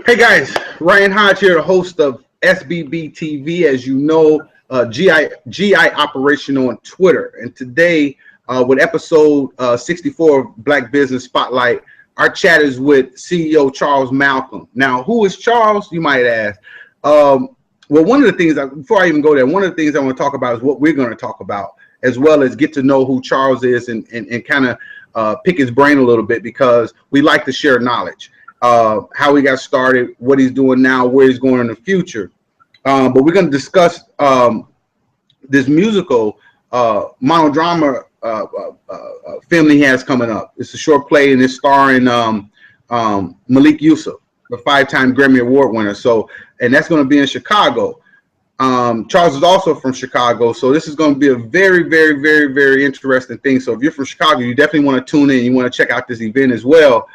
Hey guys, Ryan Hodge here, the host of SBB TV, as you know, GI Operational on Twitter. And today, with episode 64 of Black Business Spotlight, our chat is with CEO Charles Malcolm. Now, who is Charles, you might ask? Well, one of the things, before I even go there, one of the things I want to talk about is what we're going to talk about, as well as get to know who Charles is and kind of pick his brain a little bit, because we like to share knowledge. How he got started, what he's doing now, where he's going in the future. But we're going to discuss this musical monodrama film he has coming up. It's a short play, and it's starring Malik Yusuf, the 5-time Grammy Award winner. So, and that's going to be in Chicago. Charles is also from Chicago, so this is going to be a very, very, very, very interesting thing. So if you're from Chicago, you definitely want to tune in. You want to check out this event as well.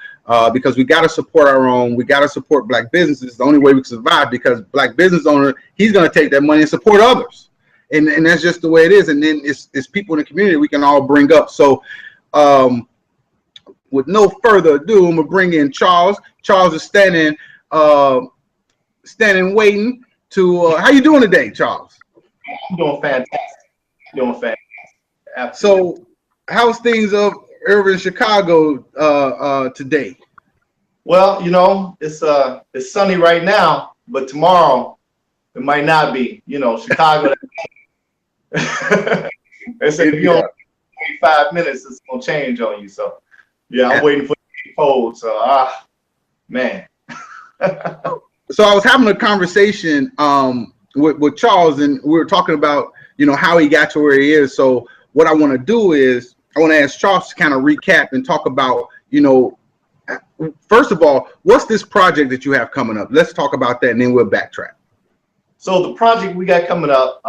Because we got to support our own. We got to support black businesses. It's the only way we can survive, because black business owner, he's going to take that money and support others. And that's just the way it is. And then it's people in the community we can all bring up. So with no further ado, I'm going to bring in Charles. Charles is standing waiting to, how you doing today, Charles? I'm doing fantastic. Absolutely. So how's things up over in Chicago today? Well, you know, it's sunny right now, but tomorrow it might not be. You know, Chicago. They say if you don't wait 5 minutes, it's gonna change on you. So, yeah, I'm waiting for it to be cold. So, man. So I was having a conversation with Charles, and we were talking about, you know, how he got to where he is. So what I want to do is I want to ask Charles to kind of recap and talk about, you know, first of all, what's this project that you have coming up? Let's talk about that, and then we'll backtrack. So the project we got coming up,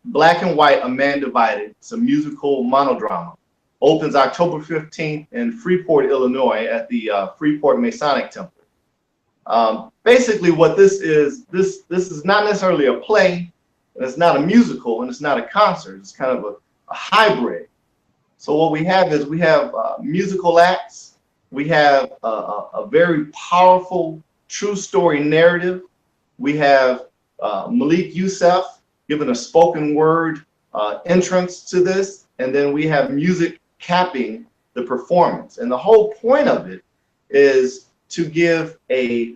Black and White, A Man Divided. It's a musical monodrama. Opens October 15th in Freeport, Illinois, at the Freeport Masonic Temple. Basically, what this is not necessarily a play, and it's not a musical, and it's not a concert. It's kind of a hybrid. So what we have is musical acts. We have a very powerful true story narrative. We have Malik Yusuf giving a spoken word entrance to this, and then we have music capping the performance. And the whole point of it is to give a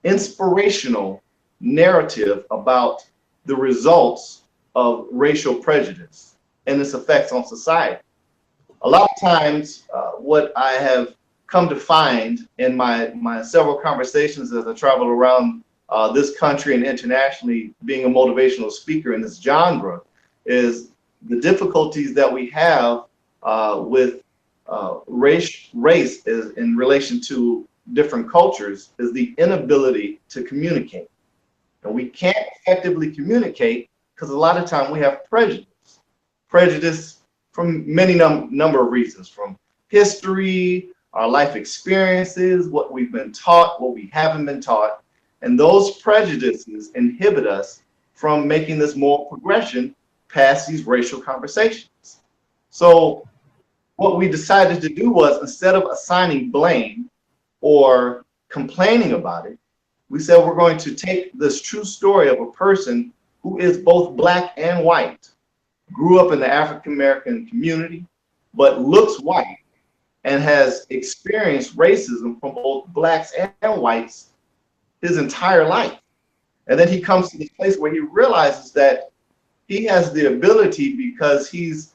inspirational narrative about the results of racial prejudice and its effects on society. A lot of times, what I have come to find in my several conversations as I travel around this country and internationally, being a motivational speaker in this genre, is the difficulties that we have with race is in relation to different cultures, is the inability to communicate. And we can't effectively communicate because a lot of time we have prejudice from many number of reasons, from history, our life experiences, what we've been taught, what we haven't been taught. And those prejudices inhibit us from making this moral progression past these racial conversations. So what we decided to do was, instead of assigning blame or complaining about it, we said we're going to take this true story of a person who is both black and white, grew up in the African American community, but looks white, and has experienced racism from both blacks and whites his entire life. And then he comes to this place where he realizes that he has the ability, because he's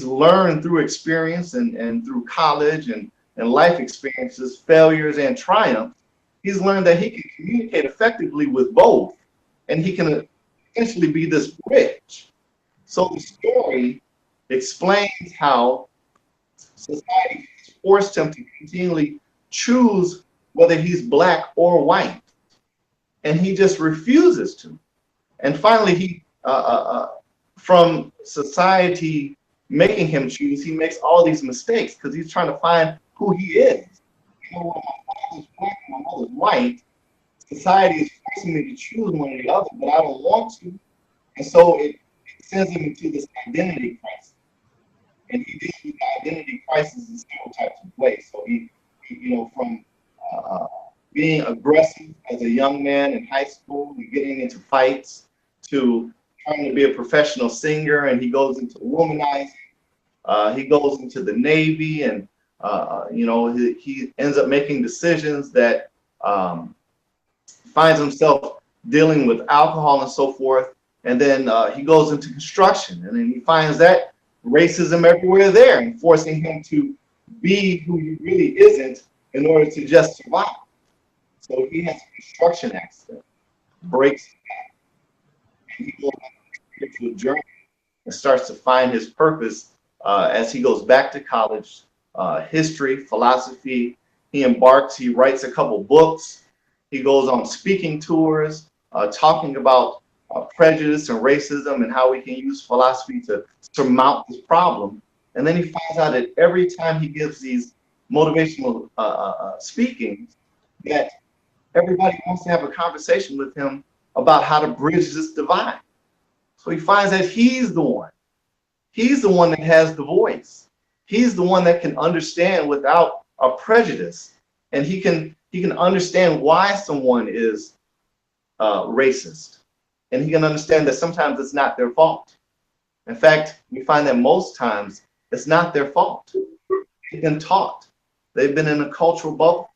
learned through experience and through college and life experiences, failures and triumphs. He's learned that he can communicate effectively with both, and he can essentially be this bridge. So the story explains how society has forced him to continually choose whether he's black or white, and he just refuses to. And finally, he, from society making him choose, he makes all these mistakes because he's trying to find who he is. You know, when my father's black and my mother's white, society is forcing me to choose one or the other, but I don't want to. And so it sends him into this identity crisis. And he deals with the identity crisis in several types of ways. So he you know, from being aggressive as a young man in high school and getting into fights to trying to be a professional singer, and he goes into womanizing. He goes into the Navy, and he ends up making decisions that finds himself dealing with alcohol and so forth. And then he goes into construction, and then he finds that racism everywhere there, and forcing him to be who he really isn't in order to just survive. So he has a construction accident, breaks his back, and he goes on a spiritual journey and starts to find his purpose as he goes back to college, history, philosophy. He writes a couple books. He goes on speaking tours, talking about prejudice and racism and how we can use philosophy to surmount this problem. And then he finds out that every time he gives these motivational speakings, that everybody wants to have a conversation with him about how to bridge this divide. So he finds that he's the one. He's the one that has the voice. He's the one that can understand without a prejudice. And he can understand why someone is racist. And he can understand that sometimes it's not their fault. In fact, we find that most times it's not their fault. They've been taught. They've been in a cultural bubble.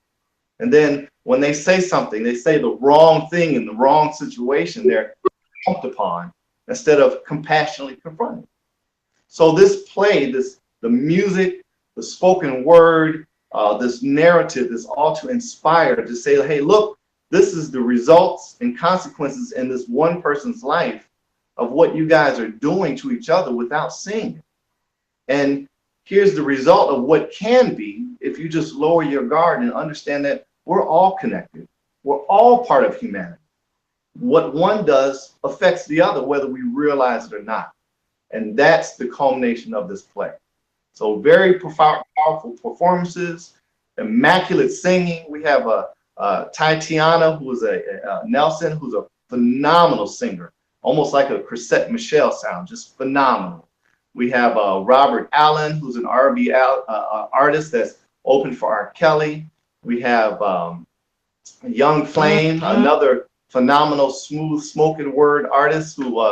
And then when they say something, they say the wrong thing in the wrong situation, they're jumped upon instead of compassionately confronted. So this play, the music, the spoken word, this narrative is all to inspire, to say, hey, look, this is the results and consequences in this one person's life of what you guys are doing to each other without seeing it. And here's the result of what can be if you just lower your guard and understand that we're all connected. We're all part of humanity. What one does affects the other, whether we realize it or not. And that's the culmination of this play. So very powerful performances, immaculate singing. We have Tatiana, who is Nelson, who's a phenomenal singer, almost like a Chrisette Michele sound, just phenomenal. We have Robert Allen, who's an R&B artist that's open for R. Kelly. We have Young Flame, another phenomenal smooth spoken word artist who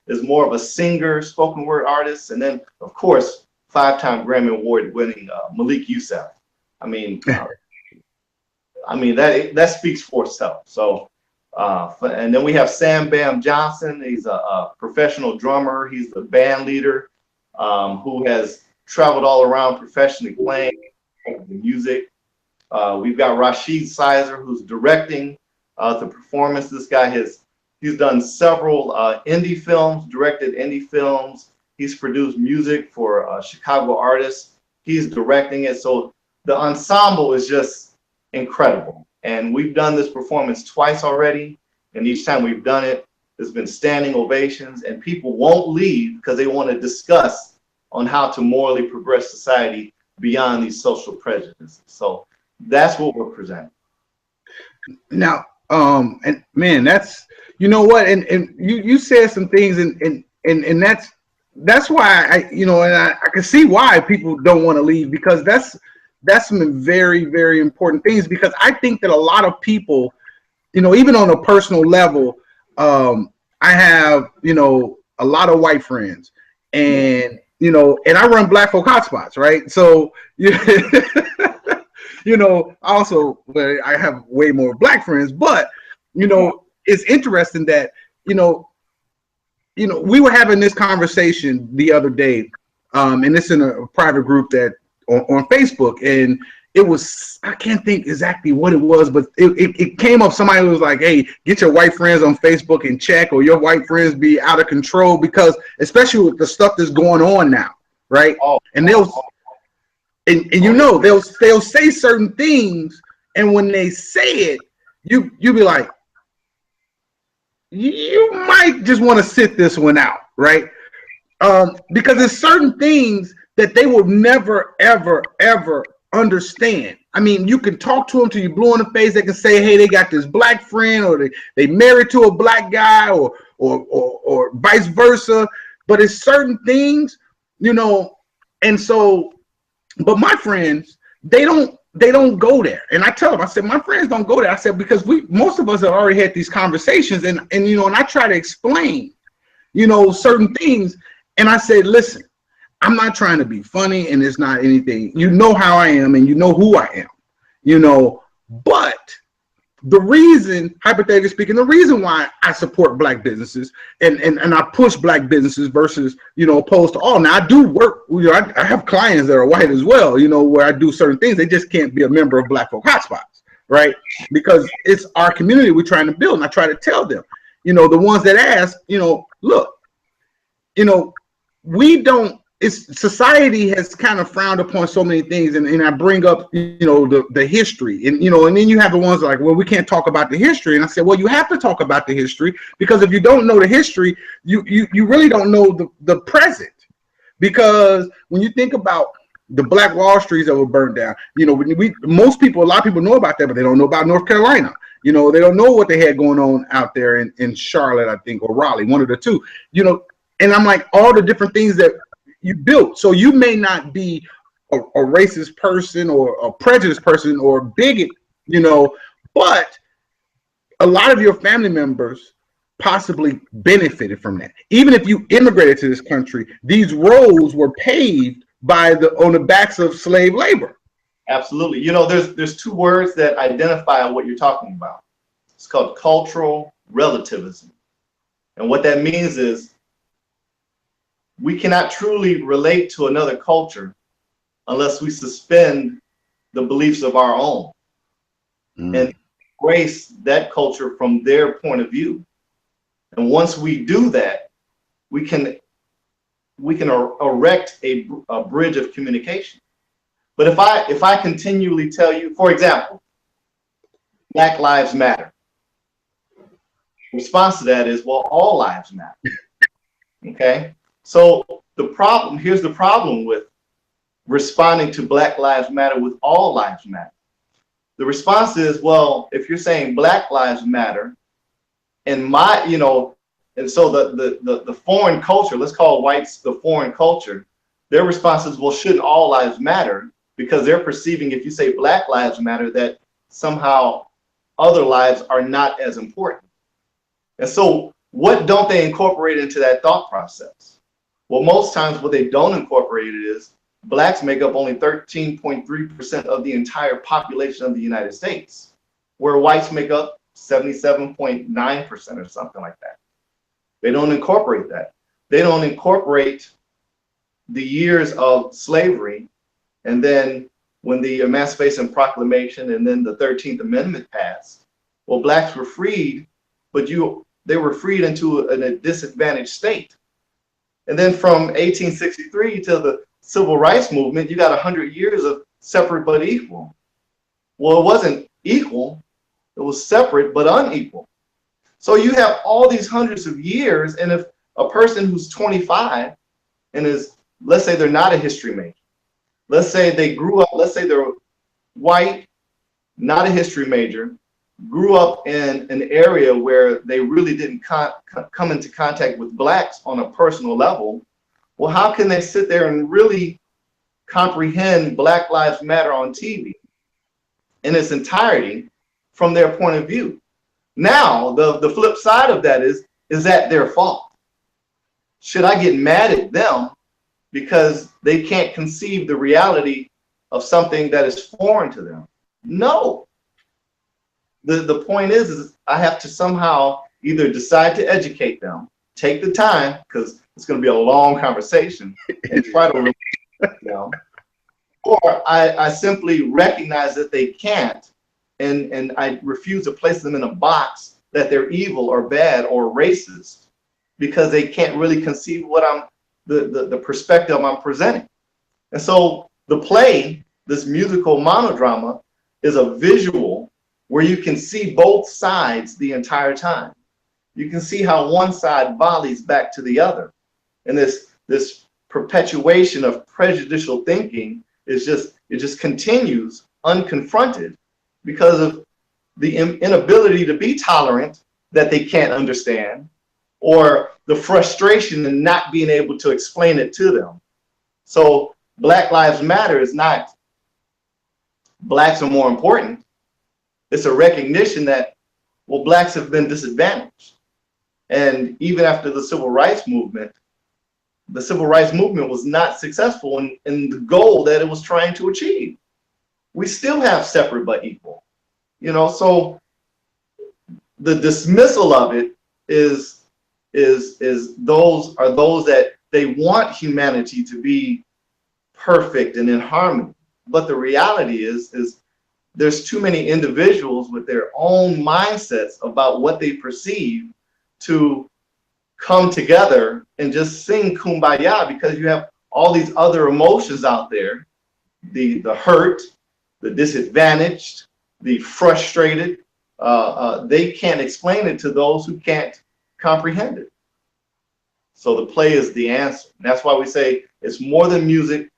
is more of a singer, spoken word artist. And then, of course, 5-time Grammy Award winning Malik Youssef. I mean, that speaks for itself. So, and then we have Sam Bam Johnson. He's a professional drummer. He's the band leader who has traveled all around professionally playing the music. We've got Rashid Sizer, who's directing the performance. This guy he's done several indie films, directed indie films. He's produced music for Chicago artists. He's directing it. So the ensemble is just incredible. And we've done this performance twice already. And each time we've done it, there's been standing ovations, and people won't leave because they want to discuss on how to morally progress society beyond these social prejudices. So that's what we're presenting. Now, and man, that's, you know what, and you said some things, and that's why I can see why people don't want to leave, because that's some very, very important things, because I think that a lot of people, even on a personal level, I have, a lot of white friends, and, and I run Black Folk Hotspots, right? So, also, I have way more black friends, but, it's interesting that, we were having this conversation the other day, and it's in a private group that on Facebook, and it was, I can't think exactly what it was, but it came up. Somebody was like, hey, get your white friends on Facebook and check, or your white friends be out of control, because especially with the stuff that's going on now, right? And they'll say certain things, and when they say it, you be like, you might just want to sit this one out, right? Because there's certain things that they will never, ever, ever understand. I mean, you can talk to them till you blue in the face. They can say, hey, they got this black friend, or they married to a black guy, or vice versa. But it's certain things, and so, but my friends, they don't they don't go there. And I tell them, I said, my friends don't go there. I said, because most of us have already had these conversations, and you know, and I try to explain, you know, certain things. And I said, listen, I'm not trying to be funny, and it's not anything. You know how I am, and you know who I am, you know. But the reason, hypothetically speaking, the reason why I support black businesses and I push black businesses versus, you know, opposed to all. Now, I do work, you know, I have clients that are white as well, you know, where I do certain things. They just can't be a member of Black Folk Hotspots, right? Because it's our community we're trying to build. And I try to tell them, you know, the ones that ask, you know, look, you know, we don't, society has kind of frowned upon so many things, and I bring up, you know, the history, and you know, and then you have the ones like, well, we can't talk about the history, and I said, well, you have to talk about the history, because if you don't know the history, you really don't know the present. Because when you think about the Black Wall Streets that were burned down, you know, most people, a lot of people know about that, but they don't know about North Carolina. You know, they don't know what they had going on out there in Charlotte, I think, or Raleigh, one of the two. You know, and I'm like, all the different things that you built. So you may not be a racist person or a prejudiced person or a bigot, you know, but a lot of your family members possibly benefited from that. Even if you immigrated to this country, these roads were paved on the backs of slave labor. Absolutely. You know, there's two words that identify what you're talking about. It's called cultural relativism. And what that means is, we cannot truly relate to another culture unless we suspend the beliefs of our own and embrace that culture from their point of view. And once we do that, we can erect a bridge of communication. But if I continually tell you, for example, Black Lives Matter, the response to that is, well, all lives matter. Okay. So here's the problem with responding to Black Lives Matter with all lives matter. The response is, well, if you're saying Black Lives Matter, and and so the foreign culture, let's call whites the foreign culture, their response is, well, shouldn't all lives matter? Because they're perceiving, if you say Black Lives Matter, that somehow other lives are not as important. And so what don't they incorporate into that thought process? Well, most times what they don't incorporate it is blacks make up only 13.3% of the entire population of the United States, where whites make up 77.9% or something like that. They don't incorporate that. They don't incorporate the years of slavery, and then when the Emancipation Proclamation and then the 13th Amendment passed, well, blacks were freed, but they were freed into a disadvantaged state. And then from 1863 to the Civil Rights Movement, you got 100 years of separate but equal. Well, it wasn't equal, it was separate but unequal. So you have all these hundreds of years, and if a person who's 25 and is, let's say they're not a history major, let's say they grew up, let's say they're white, not a history major, grew up in an area where they really didn't come into contact with blacks on a personal level, well, how can they sit there and really comprehend Black Lives Matter on TV in its entirety from their point of view? Now, the flip side of that is that their fault? Should I get mad at them because they can't conceive the reality of something that is foreign to them? No. The point is I have to somehow either decide to educate them, take the time, because it's going to be a long conversation, and try to, or I simply recognize that they can't, and I refuse to place them in a box that they're evil or bad or racist, because they can't really conceive what the perspective I'm presenting. And so the play, this musical monodrama, is a visual where you can see both sides the entire time. You can see how one side volleys back to the other. And this perpetuation of prejudicial thinking it just continues unconfronted because of the inability to be tolerant that they can't understand, or the frustration in not being able to explain it to them. So Black Lives Matter is not blacks are more important. It's a recognition that, well, blacks have been disadvantaged. And even after the civil rights movement was not successful in the goal that it was trying to achieve. We still have separate but equal, you know. So the dismissal of it is those that they want humanity to be perfect and in harmony. But the reality is there's too many individuals with their own mindsets about what they perceive to come together and just sing Kumbaya, because you have all these other emotions out there, the hurt, the disadvantaged, the frustrated. They can't explain it to those who can't comprehend it. So the play is the answer. And that's why we say it's more than music,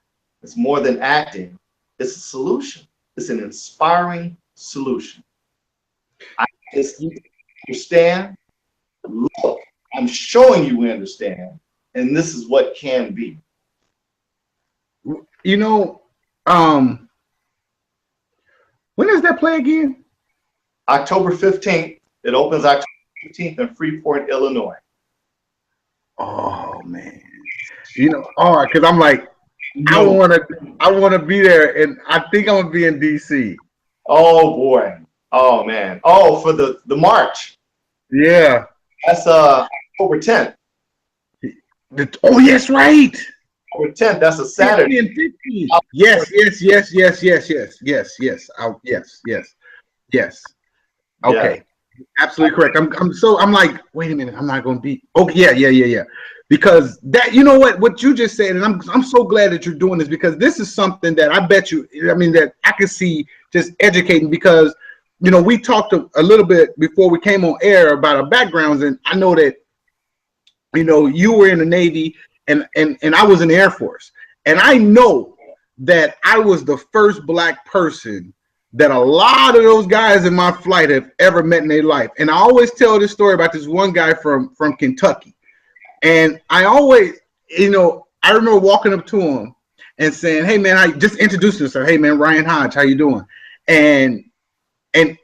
it's more than acting, it's a solution. It's an inspiring solution. I just understand. Look, I'm showing you we understand, and this is what can be. You know, when is that play again? October 15th. It opens October 15th in Freeport, Illinois. Oh man, you know, all right, because I'm like, I want to be there, and I think I'm gonna be in DC. Oh boy, oh man, oh, for the march. Yeah, that's October 10th. Oh yes, right. October 10th. That's a Saturday. 15. Yes. Okay, yeah. Absolutely correct. I'm like, wait a minute, I'm not gonna be. Okay, yeah. Because that, you know what you just said, and I'm so glad that you're doing this, because this is something that I bet you, I mean, that I can see just educating, because, you know, we talked a little bit before we came on air about our backgrounds, and I know that, you know, you were in the Navy and I was in the Air Force, and I know that I was the first black person that a lot of those guys in my flight have ever met in their life. And I always tell this story about this one guy from Kentucky. And I always, you know, I remember walking up to him and saying, "Hey man," I just introduced himself. "Hey man, Ryan Hodge, how you doing?" And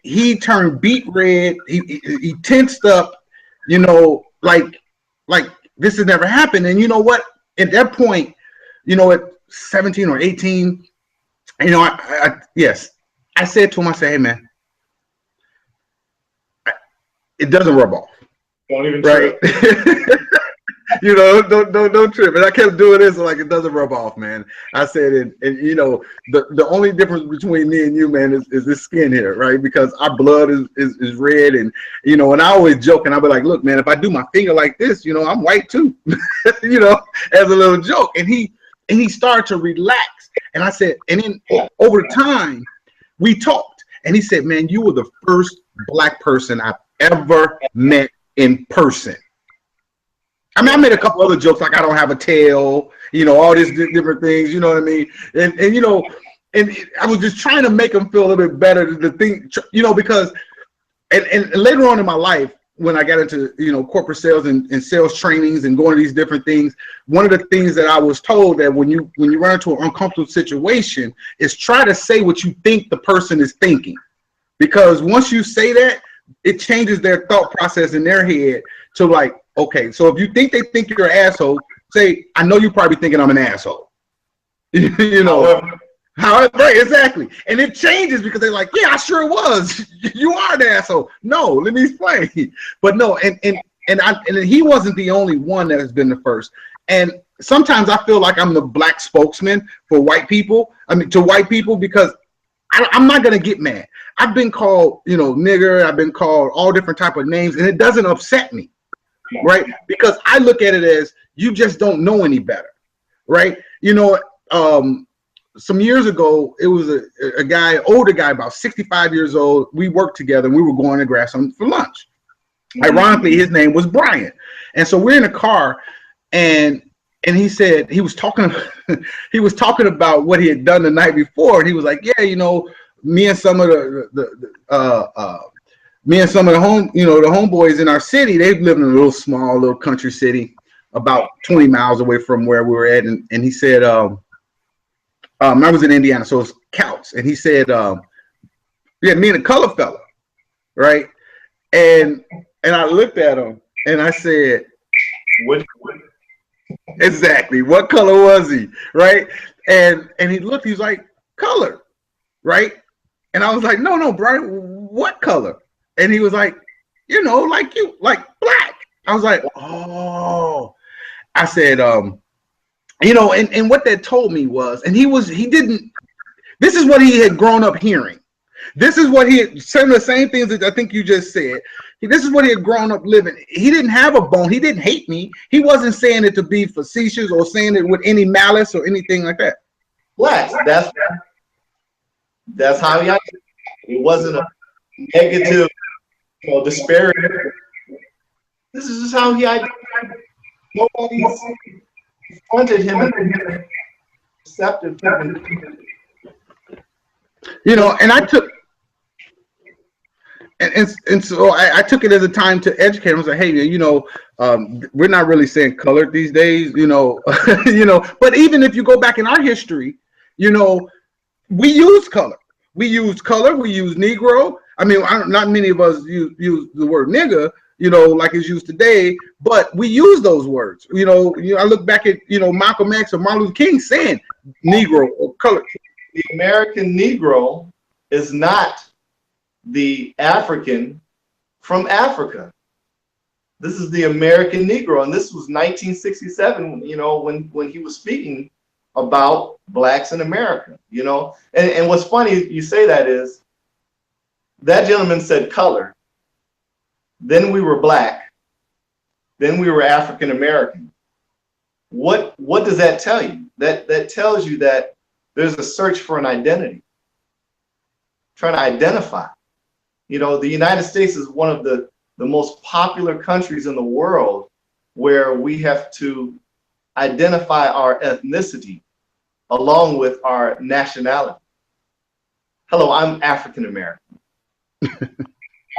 he turned beet red. He tensed up, you know, like this has never happened. And you know what? At that point, you know, at 17 or 18, you know, I said to him, I said, "Hey man, it doesn't rub off." Don't even right? You know, don't trip. And I kept doing this like it doesn't rub off, man. I said, and you know, the only difference between me and you, man, is this skin here, right? Because our blood is red, and you know, and I always joke, and I'll be like, "Look, man, if I do my finger like this, you know, I'm white too," you know, as a little joke. And he started to relax, and I said, and then over time, we talked, and he said, "Man, you were the first black person I've ever met in person." I mean, I made a couple other jokes like I don't have a tail, you know, all these different things, you know what I mean? And you know, and I was just trying to make him feel a little bit better to think, you know, because and later on in my life, when I got into, you know, corporate sales and sales trainings and going to these different things, one of the things that I was told that when you run into an uncomfortable situation is try to say what you think the person is thinking. Because once you say that, it changes their thought process in their head to like, okay, so if you think they think you're an asshole, say, "I know you're probably thinking I'm an asshole." You know, however, right, exactly. And it changes because they're like, "Yeah, I sure was. You are an asshole." No, let me explain. But no, and he wasn't the only one that has been the first. And sometimes I feel like I'm the black spokesman for white people. I mean, to white people, because I'm not gonna get mad. I've been called, you know, nigger. I've been called all different type of names, and it doesn't upset me, right? Because I look at it as you just don't know any better, right? You know, some years ago, it was a guy, older guy, about 65 years old. We worked together, and we were going to grab something for lunch. Ironically, his name was Brian, and so we're in a car, and he said he was talking about what he had done the night before, and he was like, "Yeah, you know, me and some of the homeboys in our city, they live in a little small little country city about 20 miles away from where we were at." And he said, I was in Indiana, so it's Couts, and he said, "Yeah, me and a color fella, right?" And I looked at him and I said, What? "Exactly, what color was he?" Right? And he looked, he was like, "Color," right? And I was like, "No, Brian, what color?" And he was like, like you, like black. I was like, "Oh." I said, and what that told me was, and he didn't. This is what he had grown up hearing. This is what he had, some of the same things that I think you just said. This is what he had grown up living. He didn't have a bone. He didn't hate me. He wasn't saying it to be facetious or saying it with any malice or anything like that. Blacks. That's how he acted. It wasn't a negative, disparity. This is just how he acted. Nobody confronted him and accepted him. And I took, and so I took it as a time to educate him. I was like, hey, we're not really saying colored these days, But even if you go back in our history, we use color. We use color. We use Negro. I mean, not many of us use the word nigga, like it's used today, but we use those words. I look back at Malcolm X or Martin Luther King saying Negro or color. The American Negro is not the African from Africa. This is the American Negro, and this was 1967. When he was speaking about blacks in America. And what's funny you say that is that gentleman said color. Then we were black. Then we were African American. What does that tell you? That tells you that there's a search for an identity, trying to identify. The United States is one of the most popular countries in the world where we have to identify our ethnicity along with our nationality. Hello, I'm African American,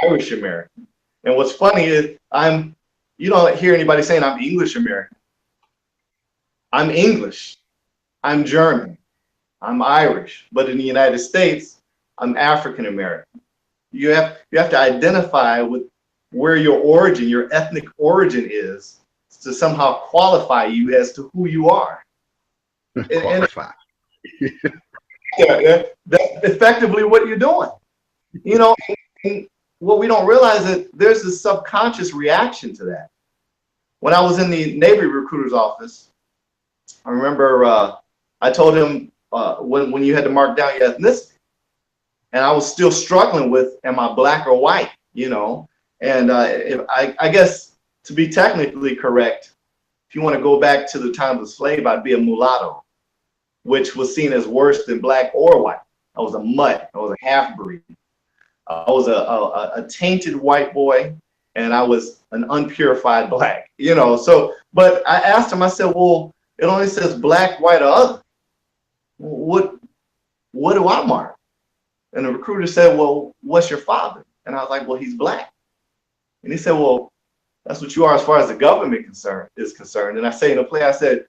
Irish American. And what's funny is you don't hear anybody saying I'm English American. I'm English, I'm German, I'm Irish, but in the United States, I'm African American. You have to identify with where your origin, your ethnic origin is, to somehow qualify you as to who you are. Qualify. That's effectively what you're doing. And what we don't realize is that there's a subconscious reaction to that. When I was in the Navy recruiter's office, I remember I told him when you had to mark down your ethnicity, and I was still struggling with, am I black or white? And I guess to be technically correct, if you want to go back to the time of the slave, I'd be a mulatto, which was seen as worse than black or white. I was a mutt. I was a half-breed. I was a tainted white boy, and I was an unpurified black. So, but I asked him, I said, well, it only says black, white, or other. What do I mark? And the recruiter said, well, what's your father? And I was like, well, he's black. And he said, well, that's what you are as far as the government is concerned. And I say in the play, I said,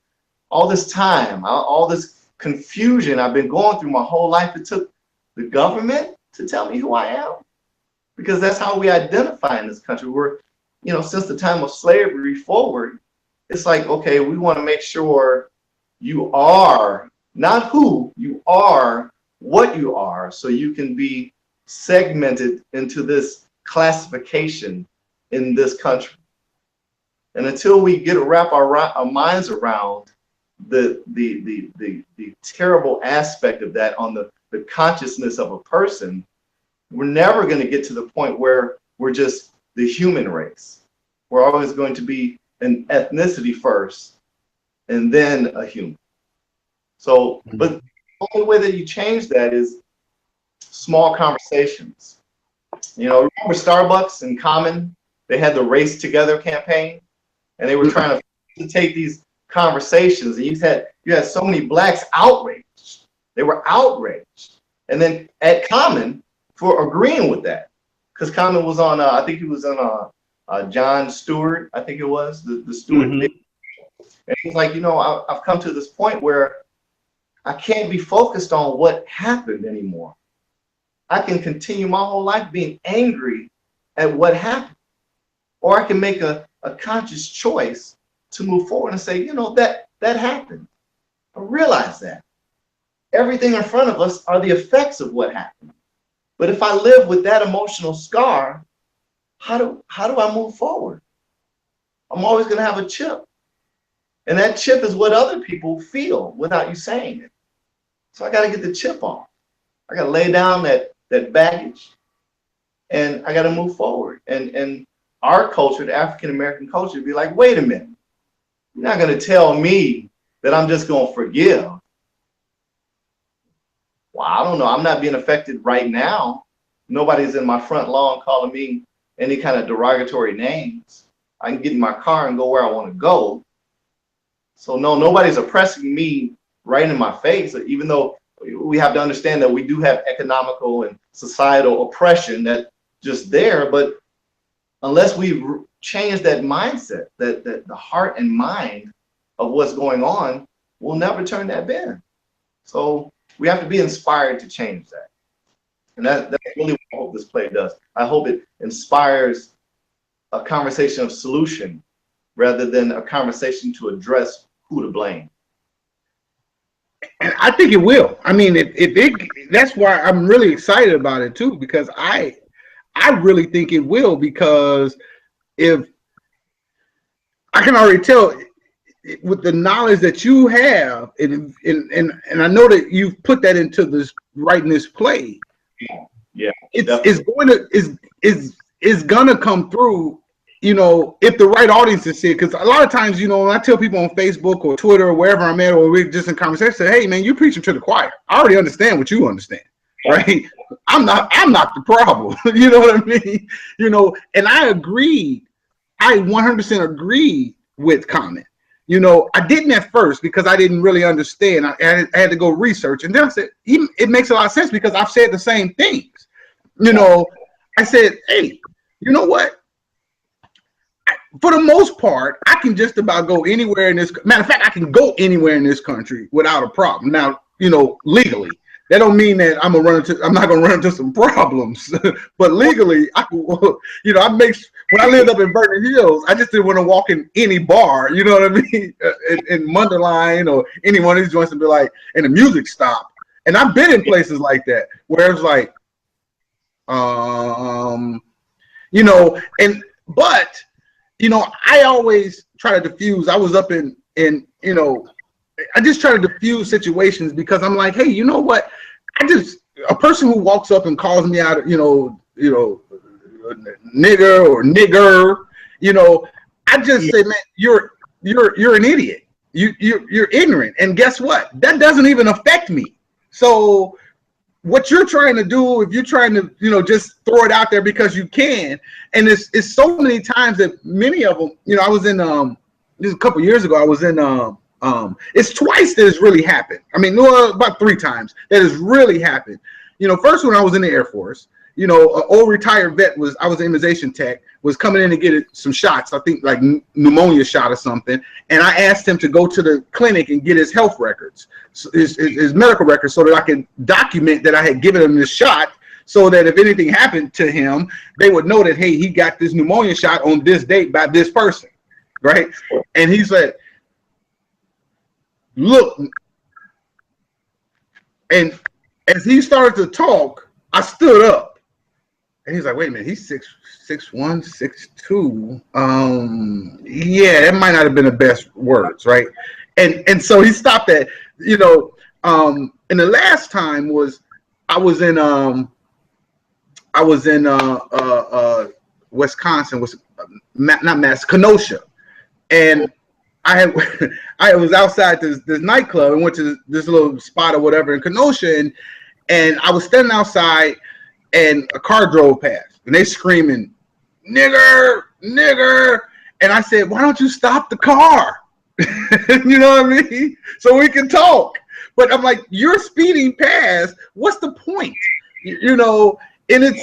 all this time, all this confusion I've been going through my whole life, it took the government to tell me who I am. Because that's how we identify in this country. We're, since the time of slavery forward, it's like, okay, we want to make sure you are, not who, you are what you are, so you can be segmented into this classification in this country. And until we wrap our minds around the terrible aspect of that on the consciousness of a person, we're never going to get to the point where we're just the human race. We're always going to be an ethnicity first and then a human. So, but the only way that you change that is small conversations. Remember Starbucks and Common? They had the Race Together campaign, and they were trying to take these conversations, and you had so many blacks outraged. They were outraged. And then at Common for agreeing with that, because Common was on, I think he was on Jon Stewart, I think it was, the Stewart. Mm-hmm. And he's like, I've come to this point where I can't be focused on what happened anymore. I can continue my whole life being angry at what happened. Or I can make a conscious choice to move forward and say, you know, that happened. I realize that. Everything in front of us are the effects of what happened. But if I live with that emotional scar, how do I move forward? I'm always going to have a chip. And that chip is what other people feel without you saying it. So I got to get the chip off. I got to lay down that baggage, and I got to move forward. And our culture, the African American culture, be like, wait a minute. You're not going to tell me that I'm just going to forgive. Well, I don't know. I'm not being affected right now. Nobody's in my front lawn calling me any kind of derogatory names. I can get in my car and go where I want to go. So no, nobody's oppressing me right in my face, even though we have to understand that we do have economical and societal oppression that's just there. But unless we change that mindset, that the heart and mind of what's going on, we'll never turn that bend. So we have to be inspired to change that. And that's really what I hope this play does. I hope it inspires a conversation of solution rather than a conversation to address who to blame. And I think it will. I mean, that's why I'm really excited about it too, because I really think it will, because if I can already tell with the knowledge that you have, and I know that you've put that into this writing this play. Yeah, it's gonna come through, you know, if the right audience is it. Because a lot of times, you know, when I tell people on Facebook or Twitter or wherever I'm at, or we're just in conversation, say, hey man, you're preaching to the choir. I already understand what you understand, right? I'm not the problem. You know what I mean? You know, and I 100% agree with Common. You know, I didn't at first because I didn't really understand. I had to go research, and then I said, it makes a lot of sense because I've said the same things. You know, I said, hey, you know what? For the most part, I can just about go anywhere in this. Matter of fact, I can go anywhere in this country without a problem. Now, you know, legally, that don't mean that I'm not gonna run into some problems. But legally, I can. You know, when I lived up in Vernon Hills, I just didn't want to walk in any bar. You know what I mean? In Munderline or any one of these joints and be like, and the music stopped. And I've been in places like that where it's like, you know, but. You know, I always try to diffuse. I was up in you know, I just try to diffuse situations because I'm like, hey, you know what? A person who walks up and calls me out, you know, nigger or nigger, you know, I just say, man, you're an idiot. You're ignorant, and guess what? That doesn't even affect me. So what you're trying to do, if you're trying to, you know, just throw it out there because you can, and it's so many times that many of them, you know, I was in this a couple years ago, I was in it's twice that it's really happened. I mean, no, about 3 times that has really happened. You know, first when I was in the Air Force, you know, an old retired vet I was an immunization tech, was coming in to get some shots, I think like pneumonia shot or something. And I asked him to go to the clinic and get his health records, his medical records, so that I could document that I had given him this shot, so that if anything happened to him, they would know that, hey, he got this pneumonia shot on this date by this person, right? And he said, look, and as he started to talk, I stood up. And he's like, wait a minute, he's 6'1", 6'2". Yeah, that might not have been the best words, right? And so he stopped that, you know. And the last time was I was in Wisconsin, Kenosha, and I was outside this nightclub and went to this little spot or whatever in Kenosha, and I was standing outside. And a car drove past, and they screaming, "Nigger, nigger!" And I said, "Why don't you stop the car?" You know what I mean? So we can talk. But I'm like, you're speeding past. What's the point? You know? And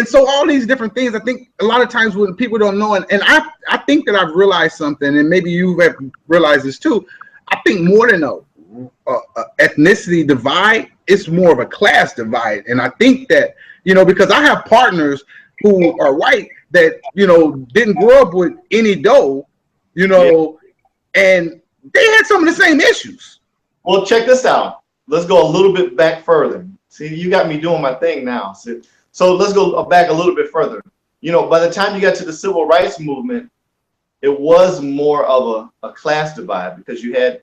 so all these different things. I think a lot of times when people don't know, and I think that I've realized something, and maybe you have realized this too. I think more than a ethnicity divide. It's more of a class divide. And I think that, because I have partners who are white that, didn't grow up with any dough, and they had some of the same issues. Well, check this out. Let's go a little bit back further. See, you got me doing my thing now. So let's go back a little bit further. By the time you got to the civil rights movement, it was more of a class divide because you had,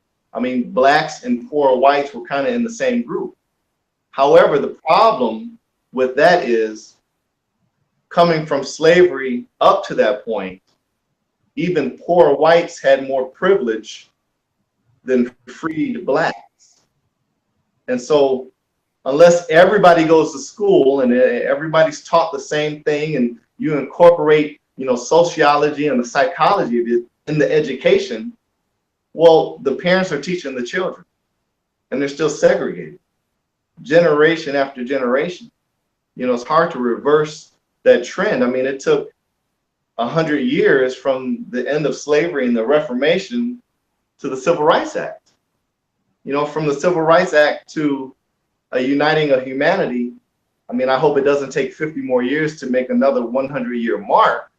blacks and poor whites were kind of in the same group. However, the problem with that is coming from slavery up to that point, even poor whites had more privilege than freed blacks. And so unless everybody goes to school and everybody's taught the same thing and you incorporate, sociology and the psychology of it in the education, well, the parents are teaching the children and they're still segregated generation after generation. It's hard to reverse that trend. It took 100 years from the end of slavery and the Reformation to the Civil Rights Act. From the Civil Rights Act to a uniting of humanity. I hope it doesn't take 50 more years to make another 100-year mark.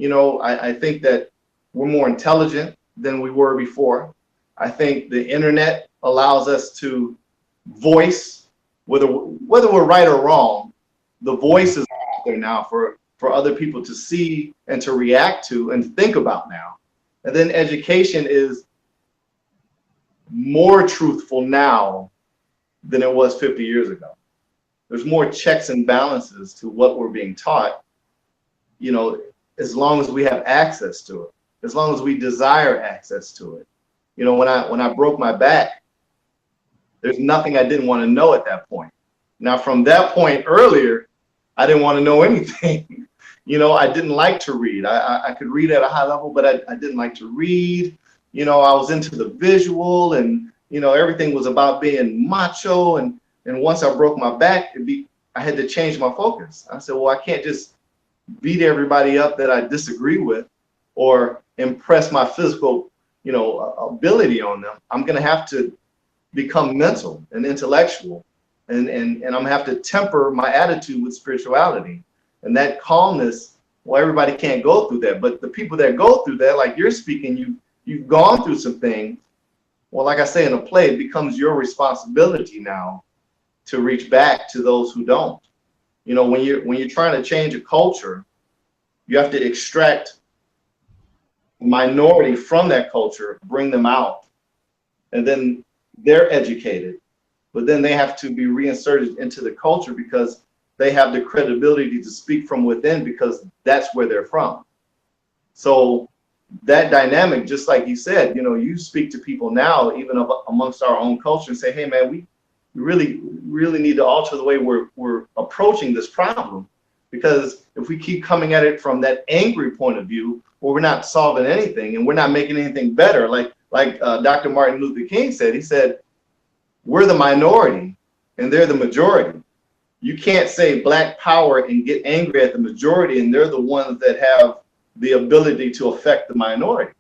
I think that we're more intelligent than we were before. I think the internet allows us to voice, whether we're right or wrong, the voice is out there now for other people to see and to react to and think about now. And then education is more truthful now than it was 50 years ago. There's more checks and balances to what we're being taught, as long as we have access to it, as long as we desire access to it. When I broke my back, there's nothing I didn't want to know at that point. Now, from that point earlier, I didn't want to know anything. I didn't like to read. I could read at a high level, but I didn't like to read. I was into the visual and, everything was about being macho. And once I broke my back, I had to change my focus. I said, well, I can't just beat everybody up that I disagree with or impress my physical, ability on them. I'm going to have to become mental and intellectual. And I'm going to have to temper my attitude with spirituality. And that calmness, well, everybody can't go through that. But the people that go through that, like you're speaking, you've gone through some things. Well, like I say in a play, it becomes your responsibility now to reach back to those who don't. When you're trying to change a culture, you have to extract minority from that culture, bring them out, and then they're educated. But then they have to be reinserted into the culture because they have the credibility to speak from within because that's where they're from. So that dynamic, just like you said, you speak to people now, even amongst our own culture, and say, hey, man, we really need to alter the way we're approaching this problem. Because if we keep coming at it from that angry point of view, well, we're not solving anything and we're not making anything better. Like Dr. Martin Luther King said, he said, we're the minority and they're the majority. You can't say black power and get angry at the majority and they're the ones that have the ability to affect the minority.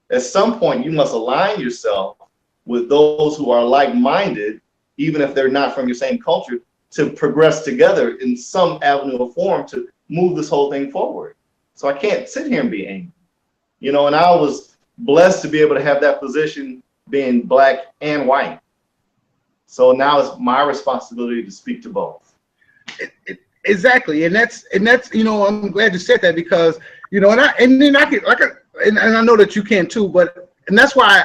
At some point, you must align yourself with those who are like-minded, even if they're not from your same culture, to progress together in some avenue or form to move this whole thing forward. So I can't sit here and be angry. And I was blessed to be able to have that position being black and white. So now it's my responsibility to speak to both. Exactly, and that's I'm glad you said that because and I know that you can too, and that's why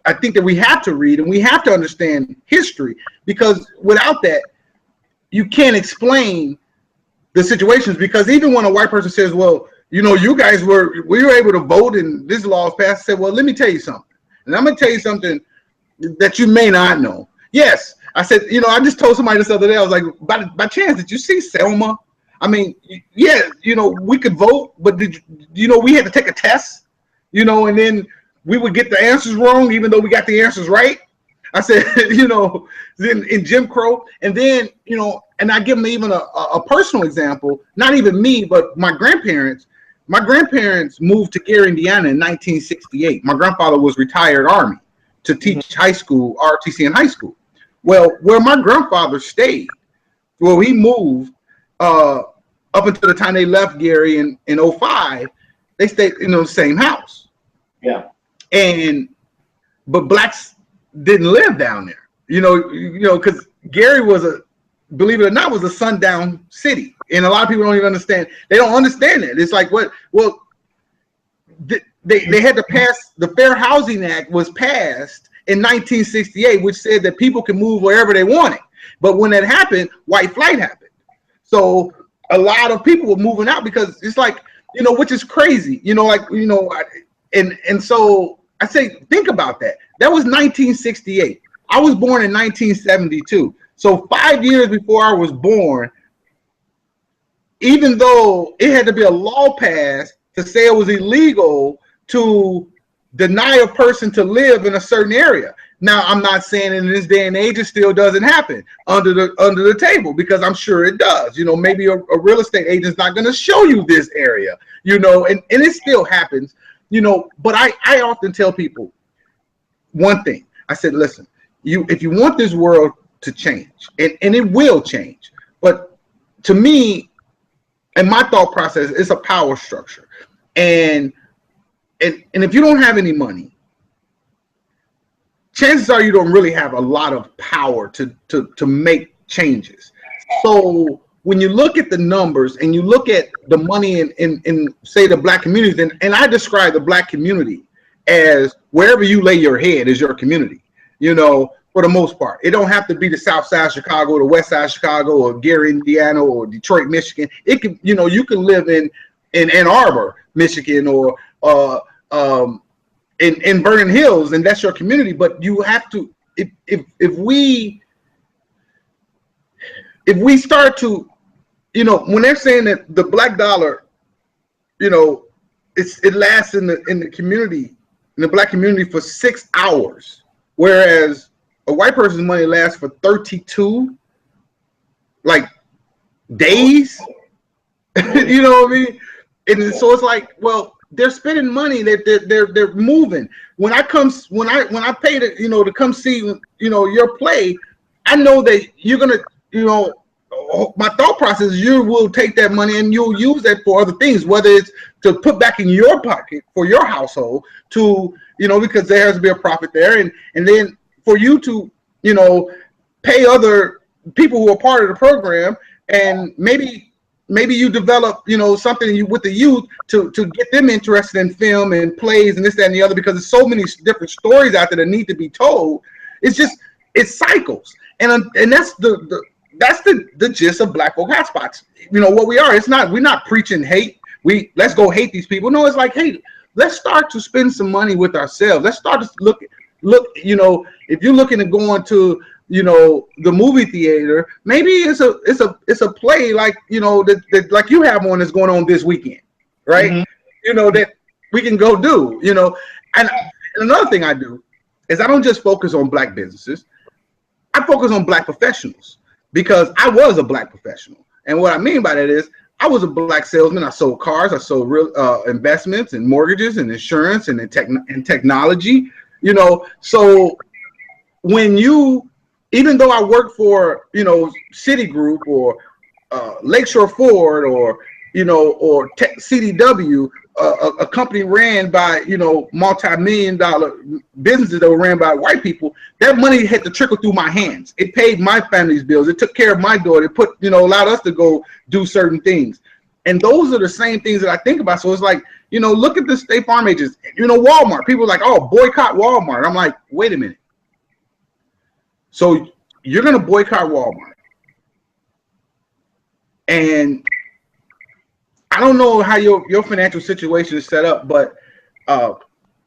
I think that we have to read and we have to understand history because without that you can't explain the situations. Because even when a white person says, well, you guys we were able to vote and this law was passed, I said, well, let me tell you something, and I'm gonna tell you something that you may not know. Yes, I said, I just told somebody this other day, I was like, by chance, did you see Selma? Yeah, we could vote, but we had to take a test, and then we would get the answers wrong, even though we got the answers right. I said, then in Jim Crow, and then, and I give them even a personal example, not even me, but my grandparents. My grandparents moved to Gary, Indiana in 1968. My grandfather was retired Army. to teach high school, ROTC in high school. Well, where my grandfather stayed, well, he moved up until the time they left Gary in 05, they stayed in the same house. Yeah. But blacks didn't live down there, because Gary believe it or not, was a sundown city. And a lot of people don't even understand. They don't understand it. It's like, what? Well, they had to pass, the Fair Housing Act was passed in 1968, which said that people can move wherever they wanted. But when that happened, white flight happened. So a lot of people were moving out because it's like, which is crazy, and so I say, think about that. That was 1968. I was born in 1972. So 5 years before I was born, even though it had to be a law passed to say it was illegal to deny a person to live in a certain area. Now, I'm not saying in this day and age it still doesn't happen under the table, because I'm sure it does. Maybe a real estate agent's not going to show you this area, and it still happens, But I often tell people one thing. I said, listen, if you want this world to change, and it will change, but to me, and my thought process, it's a power structure, and if you don't have any money, chances are you don't really have a lot of power to make changes. So when you look at the numbers and you look at the money in say the black communities, and I describe the black community as wherever you lay your head is your community, for the most part. It don't have to be the South Side of Chicago, or the West Side of Chicago, or Gary, Indiana, or Detroit, Michigan. It can, you can live in Ann Arbor, Michigan, or in Vernon Hills, and that's your community. But you have to, if we start to, when they're saying that the black dollar, it lasts in the community, in the black community, for 6 hours, whereas a white person's money lasts for 32 days. You know what I mean? And so it's like, well, they're spending money. They're moving. When I pay to come see your play, I know that you're gonna my thought process is you will take that money and you'll use that for other things, whether it's to put back in your pocket for your household, to because there has to be a profit there, and then for you to pay other people who are part of the program, and maybe you develop something with the youth to get them interested in film and plays and this, that, and the other, because there's so many different stories out there that need to be told. It cycles, and that's the gist of Black Folk Hotspots. What we are. We're not preaching hate. Let's go hate these people. No, it's like, hey, let's start to spend some money with ourselves. Let's start to look. If you're looking at going to the movie theater, maybe it's a play like that like you have one that's going on this weekend, right? Mm-hmm. That we can go do. And another thing I do is I don't just focus on black businesses. I focus on black professionals, because I was a black professional, and what I mean by that is I was a black salesman. I sold cars. I sold real investments and mortgages and insurance and technology. So when even though I worked for Citigroup or Lakeshore Ford or CDW, a company ran by multi-million-dollar businesses that were ran by white people, that money had to trickle through my hands. It paid my family's bills. It took care of my daughter. It put allowed us to go do certain things. And those are the same things that I think about. So it's like, look at the State Farm agents, Walmart. People are like, oh, boycott Walmart. I'm like, wait a minute. So you're going to boycott Walmart. And I don't know how your financial situation is set up, but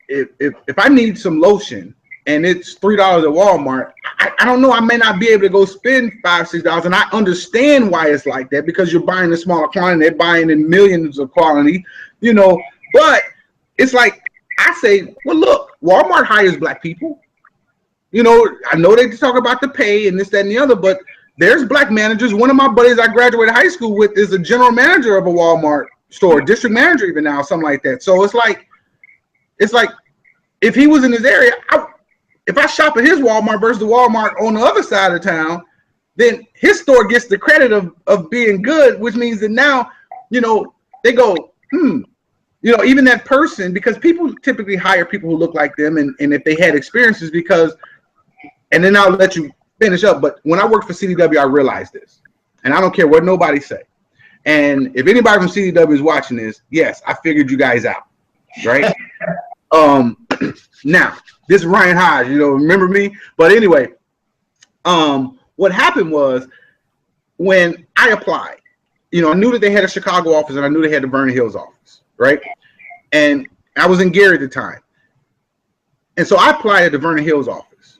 if I need some lotion and it's $3 at Walmart, I don't know. I may not be able to go spend $5, $6, and I understand why it's like that, because you're buying a smaller quantity, they're buying in millions of quantity, But it's like I say, well, look, Walmart hires black people. I know they talk about the pay and this, that, and the other, but there's black managers. One of my buddies I graduated high school with is a general manager of a Walmart store, district manager even now, something like that. So it's like if he was in his area, if I shop at his Walmart versus the Walmart on the other side of town, then his store gets the credit of being good, which means that now, you know, they go, you know, even that person, because people typically hire people who look like them, and if they had experiences, because, and then I'll let you finish up, but when I worked for CDW, I realized this, and I don't care what nobody say. And if anybody from CDW is watching this, yes, I figured you guys out, right? Now, this is Ryan Hodge, you know, remember me? But anyway, what happened was when I applied, you know, I knew that they had a Chicago office and I knew they had the Vernon Hills office, right? And I was in Gary at the time. And so I applied at the Vernon Hills office.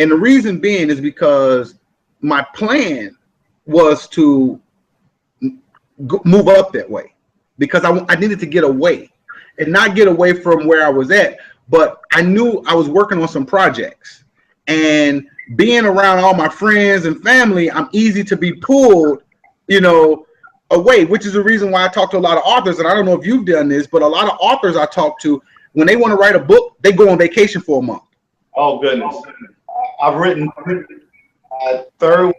And the reason being is because my plan was to move up that way, because I needed to get away, and not get away from where I was at, but I knew I was working on some projects, and being around all my friends and family, I'm easy to be pulled, you know, away, which is the reason why I talk to a lot of authors. And I don't know if you've done this, but a lot of authors I talk to, when they want to write a book, they go on vacation for a month. Oh, goodness. I've written third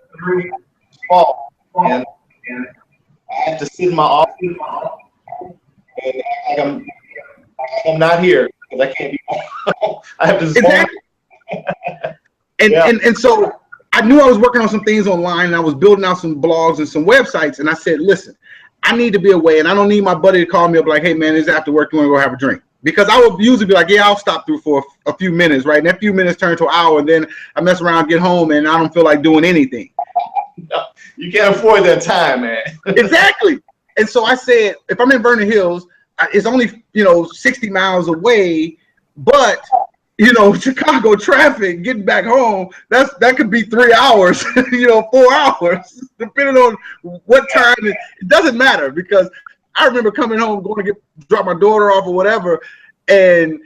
fall, and I have to sit in my office, and I'm not here because I can't be. I have to. Exactly. And so I knew I was working on some things online, and I was building out some blogs and some websites. And I said, listen, I need to be away, and I don't need my buddy to call me up like, hey man, it's after work, you want to go have a drink? Because I would usually be like, yeah, I'll stop through for a few minutes, right? And that few minutes turn to an hour, and then I mess around, get home, and I don't feel like doing anything. No, you can't afford that time, man. Exactly. And so I said, if I'm in Vernon Hills, it's only, you know, 60 miles away, but, you know, Chicago traffic, getting back home, that could be 3 hours, you know, 4 hours, depending on what time. It doesn't matter, because I remember coming home, going to drop my daughter off or whatever, and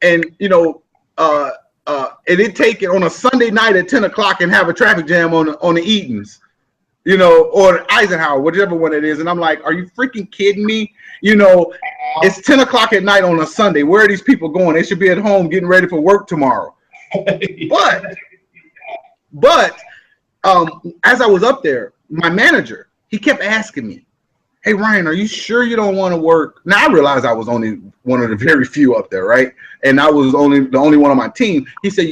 you know, and it take it on a Sunday night at 10 o'clock and have a traffic jam on the Eatons, you know, or Eisenhower, whichever one it is. And I'm like, are you freaking kidding me? You know, it's 10 o'clock at night on a Sunday. Where are these people going? They should be at home getting ready for work tomorrow. But as I was up there, my manager, he kept asking me, hey, Ryan, are you sure you don't want to work? Now, I realized I was only one of the very few up there, right? And I was the only one on my team. He said,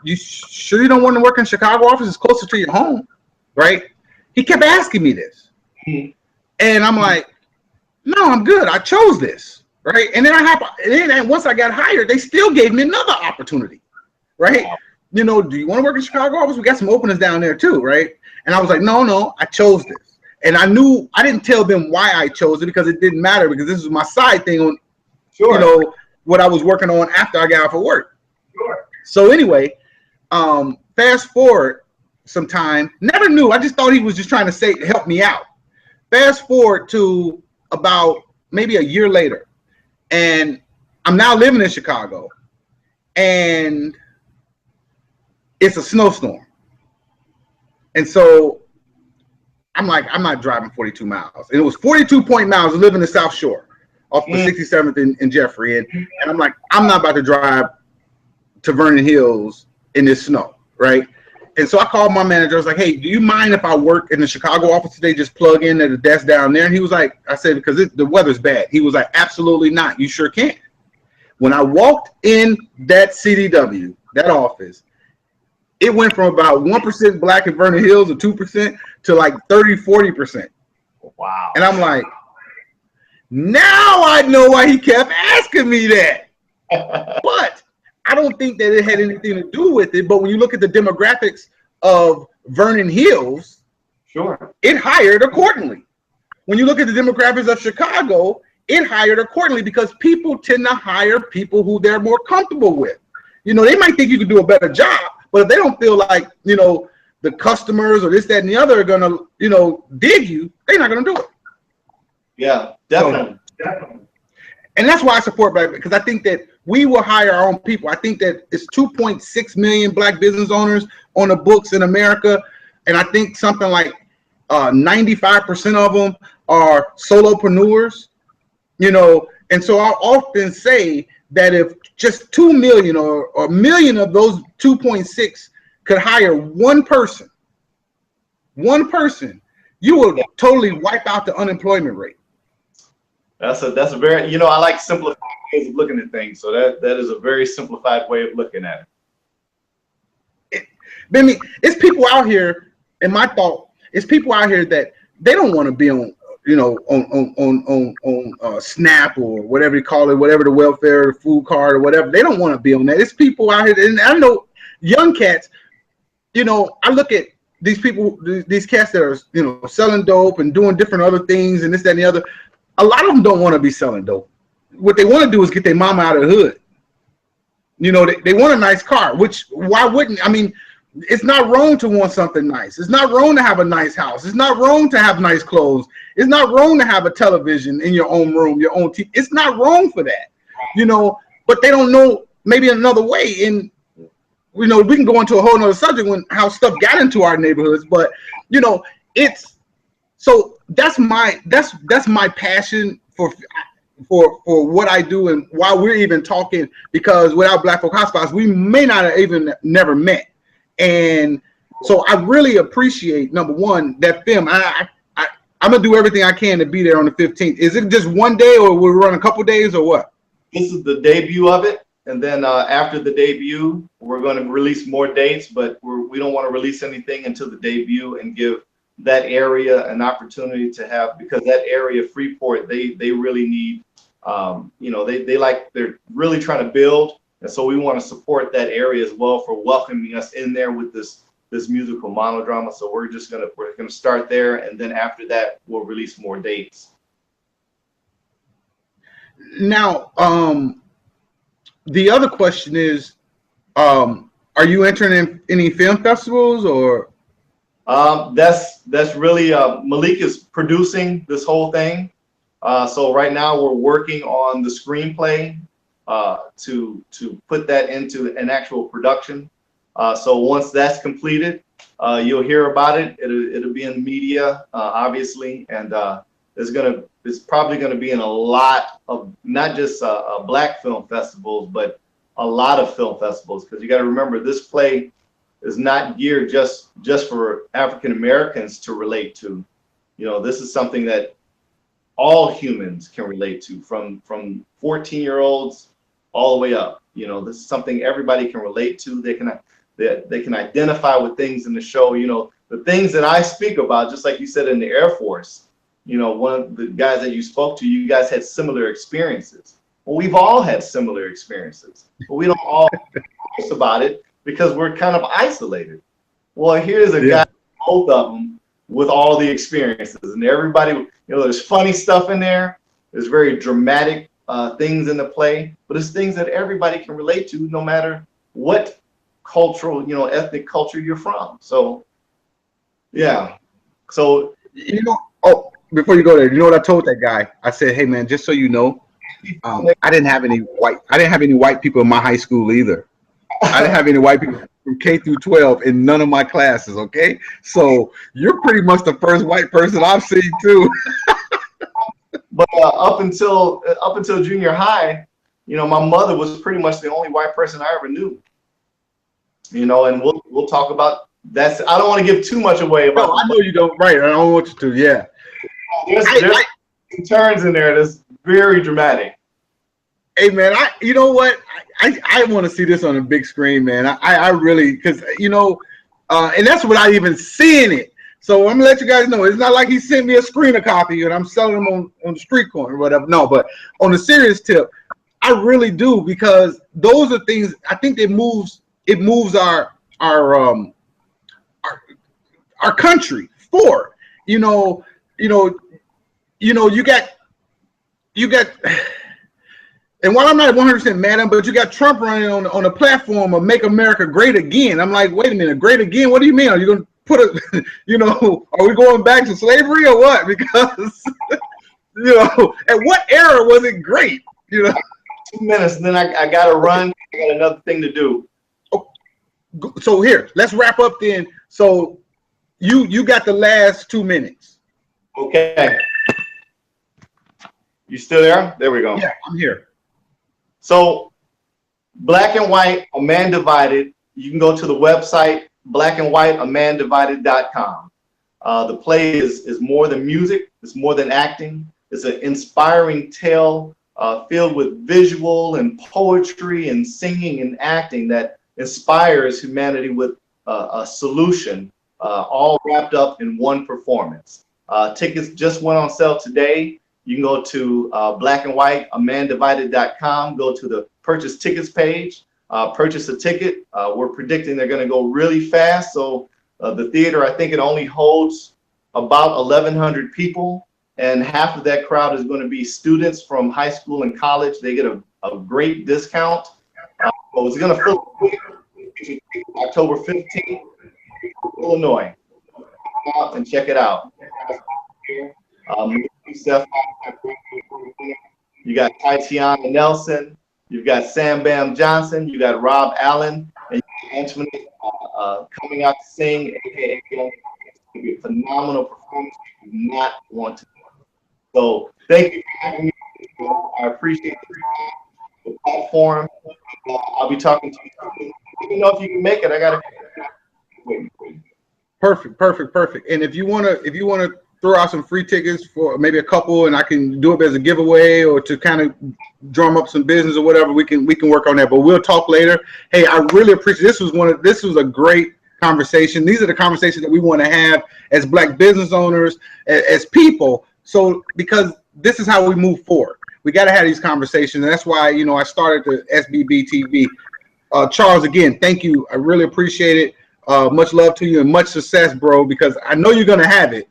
you sure you don't want to work in Chicago office? It's closer to your home, right? He kept asking me this. And I'm like, no, I'm good. I chose this, right? And then once I got hired, they still gave me another opportunity, right? You know, do you want to work in Chicago office? We got some openings down there too, right? And I was like, no, I chose this. And I knew I didn't tell them why I chose it, because it didn't matter, because this was my side thing on, you know, what I was working on after I got off of work. So anyway, fast forward some time, never knew. I just thought he was just trying to help me out. Fast forward to about maybe a year later, and I'm now living in Chicago, and it's a snowstorm. And so I'm like, I'm not driving 42 miles. And it was 42 miles to live in the South Shore off the 67th and Jeffrey. And I'm like, I'm not about to drive to Vernon Hills in this snow, right? And so I called my manager. I was like, hey, do you mind if I work in the Chicago office today, just plug in at the desk down there? And he was like, I said, because the weather's bad. He was like, absolutely not. You sure can. When I walked in that CDW, that office, it went from about 1% black in Vernon Hills or 2% to like 30-40%. Wow. And I'm like, now I know why he kept asking me that. But I don't think that it had anything to do with it. But when you look at the demographics of Vernon Hills, sure, it hired accordingly. When you look at the demographics of Chicago, it hired accordingly, because people tend to hire people who they're more comfortable with. You know, they might think you could do a better job, but if they don't feel like, you know, the customers or this, that, and the other are going to, you know, dig you, they're not going to do it. Yeah, definitely. Definitely. And that's why I support Black, because I think that we will hire our own people. I think that it's 2.6 million Black business owners on the books in America. And I think something like 95% of them are solopreneurs, you know. And so I often say that if just 2 million or a million of those 2.6 could hire one person, you will totally wipe out the unemployment rate. That's a very, you know, I like simplified ways of looking at things. So that is a very simplified way of looking at it. I mean, it's people out here, and my thought is people out here that they don't want to be on, you know, on SNAP or whatever you call it, whatever the welfare, food card or whatever. They don't want to be on that. It's people out here, and I know young cats. You know, I look at these people, these cats that are, you know, selling dope and doing different other things and this, that, and the other. A lot of them don't want to be selling dope. What they want to do is get their mama out of the hood. You know, they want a nice car, which why wouldn't, I mean, it's not wrong to want something nice. It's not wrong to have a nice house. It's not wrong to have nice clothes. It's not wrong to have a television in your own room, your own TV. It's not wrong for that, you know, but they don't know maybe another way. And, you know, we can go into a whole nother subject when how stuff got into our neighborhoods, but, you know, it's, so that's my passion for what I do and why we're even talking, because without Black Folk Hotspots, we may not have even never met. And so I really appreciate, number one, that film. I'm gonna do everything I can to be there on the 15th. Is it just one day, or we'll run a couple days, or what? This is the debut of it, and then after the debut, we're going to release more dates, but we don't want to release anything until the debut and give that area an opportunity to have, because that area, Freeport, they really need, you know, they're really trying to build. And so we want to support that area as well for welcoming us in there with this musical monodrama. So we're gonna start there, and then after that we'll release more dates. Now, the other question is, are you entering in any film festivals, or? That's really Malik is producing this whole thing. So right now we're working on the screenplay to put that into an actual production. So once that's completed, you'll hear about it. It'll be in the media, obviously, and it's probably gonna be in a lot of not just Black film festivals, but a lot of film festivals, because you got to remember this play is not geared just for African Americans to relate to. You know, this is something that all humans can relate to, from 14-year-olds all the way up. You know, this is something everybody can relate to. They can identify with things in the show. You know, the things that I speak about, just like you said in the Air Force, you know, one of the guys that you spoke to, you guys had similar experiences. Well, we've all had similar experiences, but we don't all talk about it because we're kind of isolated. Well, here's a guy, both of them, with all the experiences, and everybody, you know, there's funny stuff in there. There's very dramatic things in the play, but it's things that everybody can relate to, no matter what cultural, you know, ethnic culture you're from. So, yeah. So, you know, oh, before you go there, you know what I told that guy? I said, hey man, just so you know, I didn't have any white people in my high school either. I didn't have any white people from K through 12 in none of my classes. Okay, so you're pretty much the first white person I've seen too. But up until junior high, you know, my mother was pretty much the only white person I ever knew. You know, and we'll talk about that. I don't want to give too much away about. No, I know you don't. Right, I don't want you to. Yeah, there's turns in there that's very dramatic. Hey man, you know what? I want to see this on a big screen, man. I really, because you know, and that's what I even seeing it. So I'm gonna let you guys know, it's not like he sent me a screener copy and I'm selling them on the street corner or whatever. No, but on a serious tip, I really do, because those are things I think it moves our country forward. You got. And while I'm not 100% mad at him, but you got Trump running on a platform of Make America Great Again. I'm like, wait a minute, great again? What do you mean? Are you going to put a, you know, are we going back to slavery or what? Because, you know, at what era was it great? You know, 2 minutes, and then I got to run. I got another thing to do. So here, let's wrap up then. So you got the last 2 minutes. Okay. You still there? There we go. Yeah, I'm here. So Black and White, A Man Divided. You can go to the website, blackandwhiteamandivided.com. The play is more than music. It's more than acting. It's an inspiring tale filled with visual and poetry and singing and acting that inspires humanity with a solution, all wrapped up in one performance. Tickets just went on sale today. You can go to blackandwhiteamandivided.com, go to the purchase tickets page, purchase a ticket. We're predicting they're going to go really fast. So the theater, I think it only holds about 1,100 people, and half of that crowd is going to be students from high school and college. They get a great discount. So it's going to fill October 15th, Illinois. Come out and check it out. You got Tatiana Nelson, you've got Sam Bam Johnson, you got Rob Allen, and Antoinette coming out to sing. It's going to be a phenomenal performance you do not want to miss. So thank you for having me. I appreciate the platform. I'll be talking to you. Let me know if you can make it. I gotta wait. Perfect. And if you wanna throw out some free tickets for maybe a couple, and I can do it as a giveaway or to kind of drum up some business or whatever, we can work on that. But we'll talk later. Hey, I really appreciate this was a great conversation. These are the conversations that we want to have as Black business owners, as people. So because this is how we move forward. We got to have these conversations. And that's why, I started the SBB TV. Charles, again, thank you. I really appreciate it. Much love to you and much success, bro, because I know you're going to have it.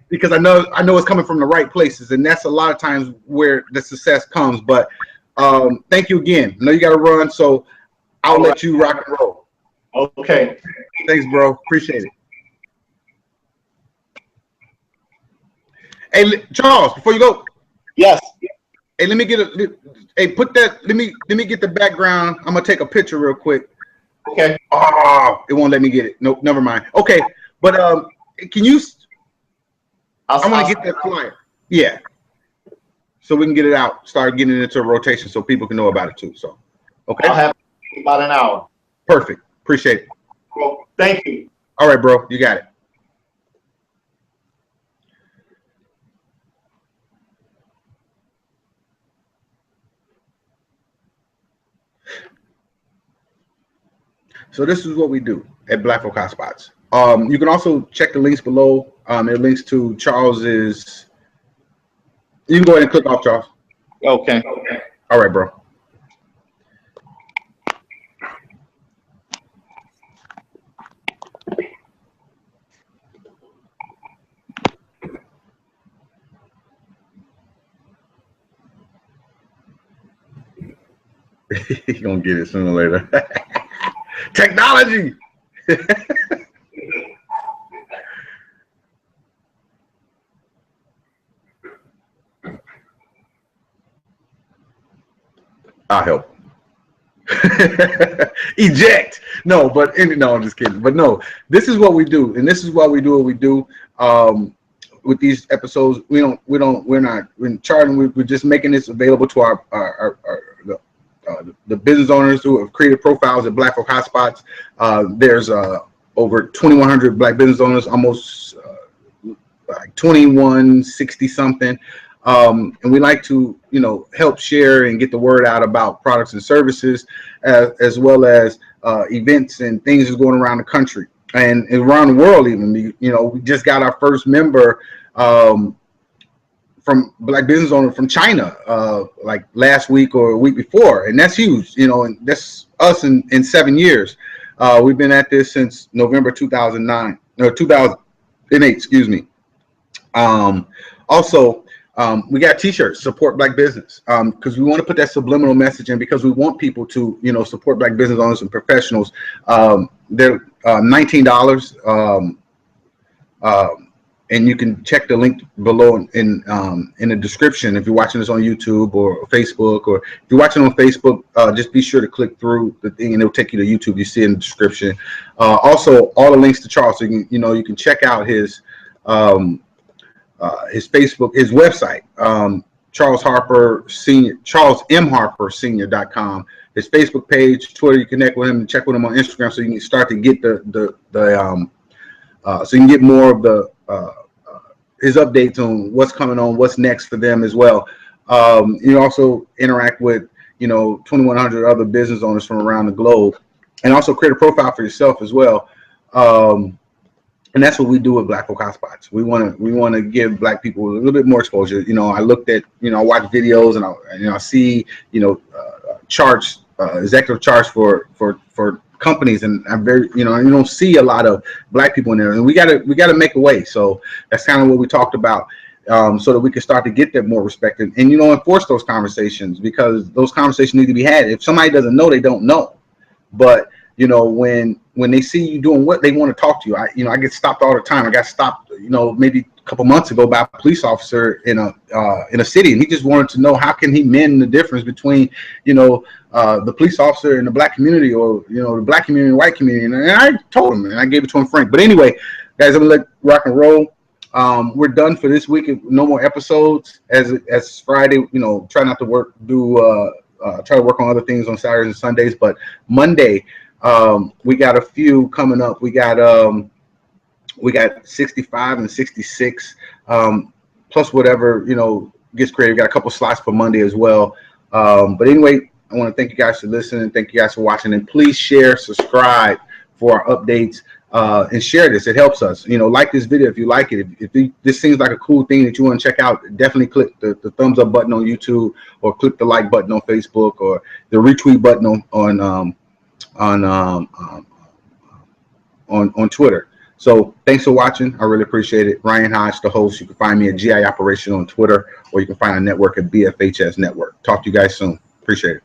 Because I know it's coming from the right places, and that's a lot of times where the success comes. But thank you again. I know you got to run, so I'll let you rock and roll. Okay. Thanks, bro. Appreciate it. Hey, Charles, before you go. Yes. Hey, let me get let me get the background. I'm gonna take a picture real quick. Okay. Oh, it won't let me get it. Nope, never mind. Okay, but can you? I'm gonna get that flyer. Yeah. So we can get it out, start getting it into a rotation, so people can know about it too. So, okay. I'll have it in about an hour. Perfect. Appreciate it. Well, thank you. All right, bro. You got it. So this is what we do at Black Folk Hotspots. You can also check the links below. It links to Charles's. You can go ahead and click off, Charles. Okay. All right, bro. He's gonna get it sooner or later. Technology. I'll help. Eject. No, no, I'm just kidding. But no, this is what we do, and this is why we do what we do. With these episodes, we're not charging. We're just making this available to the business owners who have created profiles at Black Folk Hotspots. There's over 2,100 Black business owners, almost like 2160 something. And we like to, help share and get the word out about products and services, as well as events and things that's going around the country and around the world. Even, we just got our first member from Black business owner from China, like last week or a week before, and that's huge. And that's us in 7 years. We've been at this since November 2009 or 2008. Excuse me. Also, we got T-shirts, support Black business, because we want to put that subliminal message in, because we want people to, support Black business owners and professionals. They're $19, and you can check the link below in the description if you're watching this on YouTube or Facebook, or if you're watching on Facebook, just be sure to click through the thing and it'll take you to YouTube. You see it in the description. Also, all the links to Charles, so you can check out his Facebook, his website. Charles Harper Senior, CharlesMHarperSenior.com. His Facebook page, Twitter. You connect with him and check with him on Instagram, so you can start to get so you can get more of the his updates on what's coming on, what's next for them as well. You also interact with 2,100 other business owners from around the globe, and also create a profile for yourself as well. And that's what we do with Black Folk Hotspots. We want to give Black people a little bit more exposure. I looked at, I watch videos and I see, charts, executive charts for companies, and I'm very, you don't see a lot of Black people in there, and we gotta make a way. So that's kind of what we talked about, so that we can start to get them more respect and enforce those conversations, because those conversations need to be had. If somebody doesn't know, they don't know. But when they see you doing what they want to talk to you, I get stopped all the time. I got stopped, maybe a couple months ago by a police officer in a city, and he just wanted to know how can he mend the difference between, the police officer in the Black community, or the Black community and white community. And I told him, and I gave it to him frank. But anyway, guys, I'm gonna let rock and roll. We're done for this week. No more episodes as Friday. Try not to work. Try to work on other things on Saturdays and Sundays. But Monday, we got a few coming up. We got 65 and 66, plus whatever gets created. We got a couple slots for Monday as well. But anyway, I want to thank you guys for listening. Thank you guys for watching, and please share, subscribe for our updates, and share this. It helps us. Like this video if you like it. If this seems like a cool thing that you want to check out, definitely click the thumbs up button on YouTube, or click the like button on Facebook, or the retweet button on Twitter. So thanks for watching. I really appreciate it. Ryan Hodge, the host. You can find me at GI Operation on Twitter, or you can find a network at BFHS Network. Talk to you guys soon. Appreciate it.